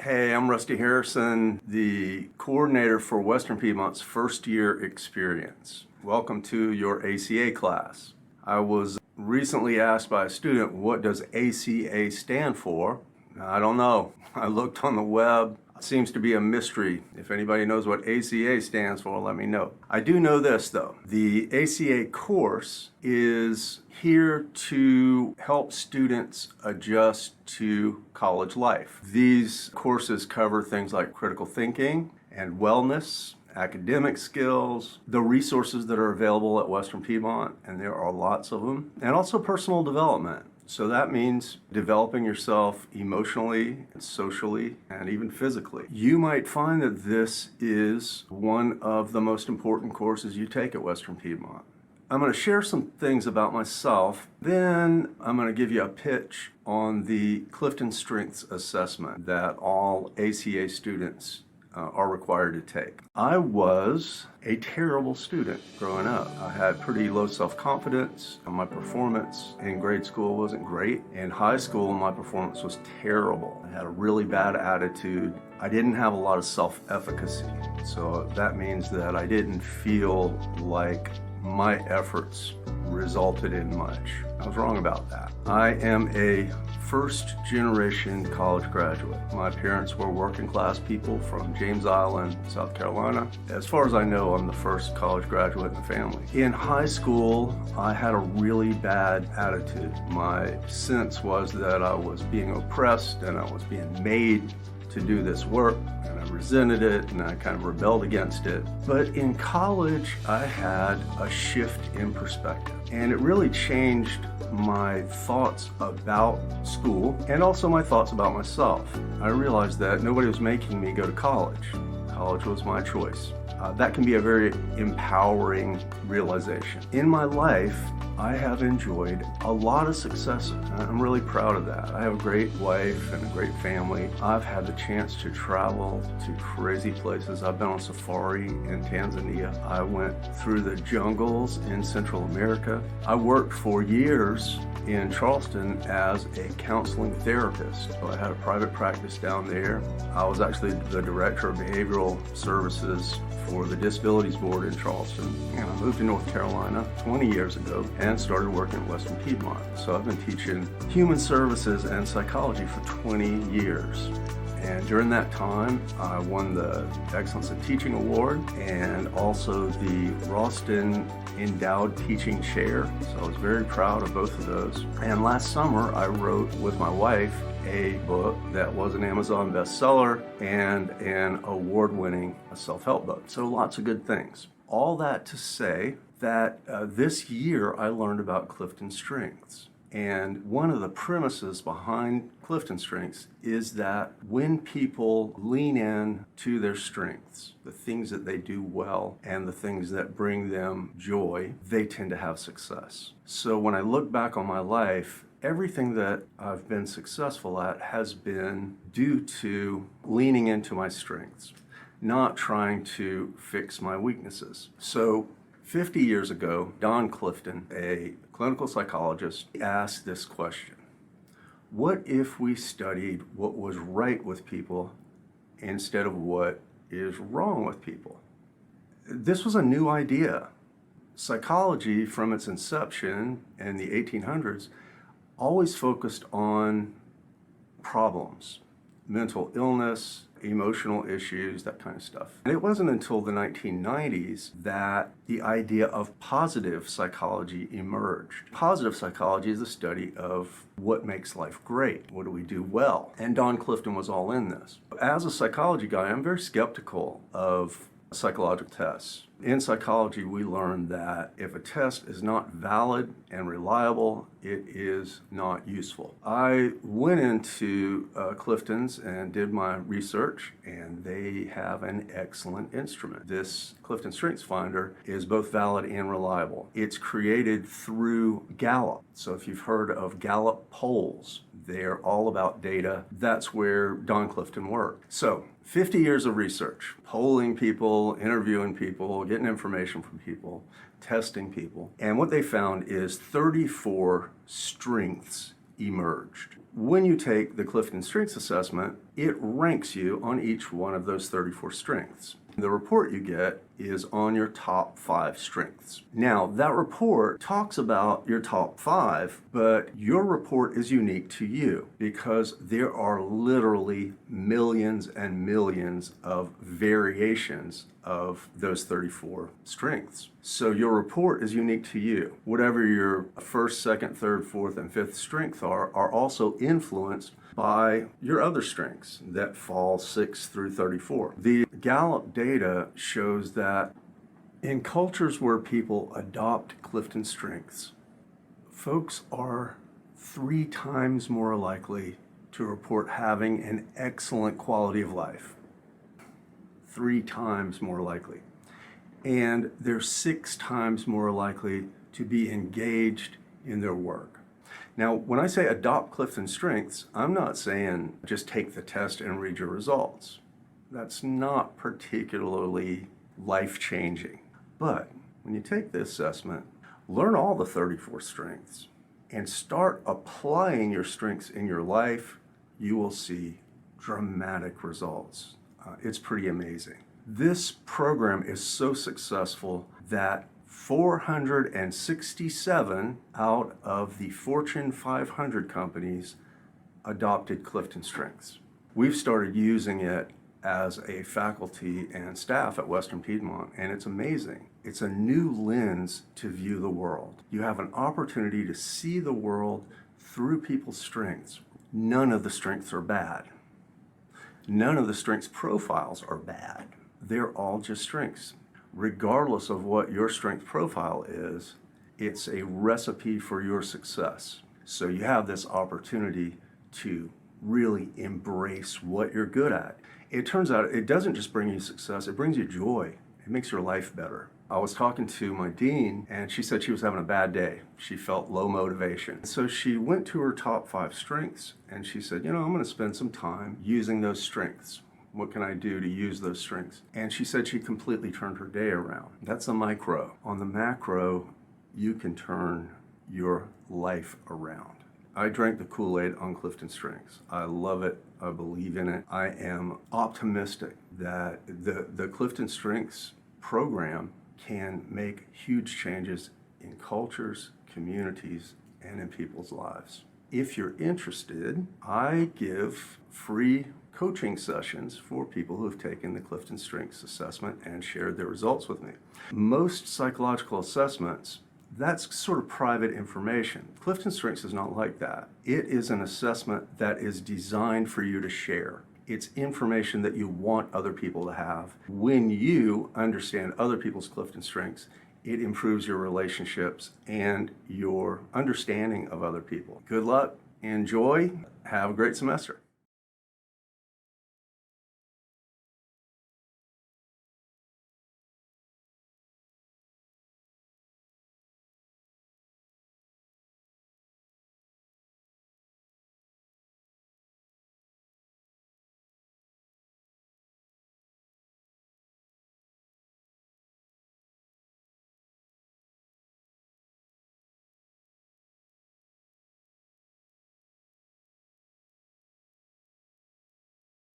Hey, I'm Rusty Harrison, the coordinator for Western Piedmont's first year experience. Welcome to your ACA class. I was recently asked by a student, what does ACA stand for? I don't know. I looked on the web. It seems to be a mystery. If anybody knows what ACA stands for, let me know. I do know this though. The ACA course is here to help students adjust to college life. These courses cover things like critical thinking and wellness, academic skills, the resources that are available at Western Piedmont, and there are lots of them, and also personal development. So that means developing yourself emotionally, socially, and even physically. You might find that this is one of the most important courses you take at Western Piedmont. I'm going to share some things about myself, then I'm going to give you a pitch on the Clifton Strengths Assessment that all ACA students are required to take. I was a terrible student growing up. I had pretty low self-confidence. My performance in grade school wasn't great. In high school, my performance was terrible. I had a really bad attitude. I didn't have a lot of self-efficacy. So that means that I didn't feel like my efforts resulted in much. I was wrong about that. I am a first-generation college graduate. My parents were working-class people from James Island, South Carolina. As far as I know, I'm the first college graduate in the family. In high school, I had a really bad attitude. My sense was that I was being oppressed and I was being made to do this work, and I resented it and I kind of rebelled against it. But in college, I had a shift in perspective, and it really changed my thoughts about school and also my thoughts about myself. I realized that nobody was making me go to college. College was my choice. That can be a very empowering realization. In my life, I have enjoyed a lot of successes. I'm really proud of that. I have a great wife and a great family. I've had the chance to travel to crazy places. I've been on safari in Tanzania. I went through the jungles in Central America. I worked for years in Charleston as a counseling therapist. So I had a private practice down there. I was actually the director of behavioral services for the Disabilities Board in Charleston. And I moved to North Carolina 20 years ago and started working at Western Piedmont. So I've been teaching human services and psychology for 20 years. And during that time, I won the Excellence in Teaching Award and also the Ralston Endowed Teaching Chair. So I was very proud of both of those. And last summer, I wrote with my wife a book that was an Amazon bestseller and an award-winning self-help book. So lots of good things. All that to say that this year I learned about Clifton Strengths. And one of the premises behind Clifton Strengths is that when people lean in to their strengths, the things that they do well and the things that bring them joy, they tend to have success. So when I look back on my life, everything that I've been successful at has been due to leaning into my strengths, not trying to fix my weaknesses. So 50 years ago, Don Clifton, a clinical psychologist, asked this question: what if we studied what was right with people instead of what is wrong with people? This was a new idea. Psychology, from its inception in the 1800s, always focused on problems, mental illness, emotional issues, that kind of stuff. And it wasn't until the 1990s that the idea of positive psychology emerged. Positive psychology is the study of what makes life great. What do we do well? And Don Clifton was all in this. As a psychology guy, I'm very skeptical of psychological tests. In psychology, we learned that if a test is not valid and reliable, it is not useful. I went into Clifton's and did my research, and they have an excellent instrument. This Clifton Strengths Finder is both valid and reliable. It's created through Gallup. So if you've heard of Gallup polls, they're all about data. That's where Don Clifton worked. So 50 years of research, polling people, interviewing people, getting information from people, testing people. And what they found is 34 strengths emerged. When you take the Clifton Strengths Assessment, it ranks you on each one of those 34 strengths. The report you get is on your top 5 strengths. Now, that report talks about your top 5, but your report is unique to you because there are literally millions and millions of variations of those 34 strengths. So your report is unique to you. Whatever your first, second, third, fourth, and fifth strength are also influenced by your other strengths that fall 6 through 34. The Gallup data shows that in cultures where people adopt Clifton strengths, folks are 3 times more likely to report having an excellent quality of life. 3 times more likely. And they're 6 times more likely to be engaged in their work. Now, when I say adopt Clifton strengths, I'm not saying just take the test and read your results. That's not particularly life-changing. But when you take the assessment, learn all the 34 strengths and start applying your strengths in your life, you will see dramatic results. It's pretty amazing. This program is so successful that 467 out of the Fortune 500 companies adopted Clifton Strengths. We've started using it as a faculty and staff at Western Piedmont, and it's amazing. It's a new lens to view the world. You have an opportunity to see the world through people's strengths. None of the strengths are bad. None of the strengths profiles are bad. They're all just strengths. Regardless of what your strength profile is, it's a recipe for your success. So you have this opportunity to really embrace what you're good at. It turns out it doesn't just bring you success, it brings you joy. It makes your life better. I was talking to my dean and she said she was having a bad day. She felt low motivation. So she went to her top 5 strengths and she said, I'm going to spend some time using those strengths. What can I do to use those strengths? And she said she completely turned her day around. That's a micro. On the macro, you can turn your life around. I drank the Kool-Aid on Clifton Strengths. I love it. I believe in it. I am optimistic that the Clifton Strengths program can make huge changes in cultures, communities, and in people's lives. If you're interested, I give free coaching sessions for people who have taken the Clifton Strengths assessment and shared their results with me. Most psychological assessments, that's sort of private information. Clifton Strengths is not like that. It is an assessment that is designed for you to share. It's information that you want other people to have. When you understand other people's Clifton Strengths, it improves your relationships and your understanding of other people. Good luck, enjoy, have a great semester.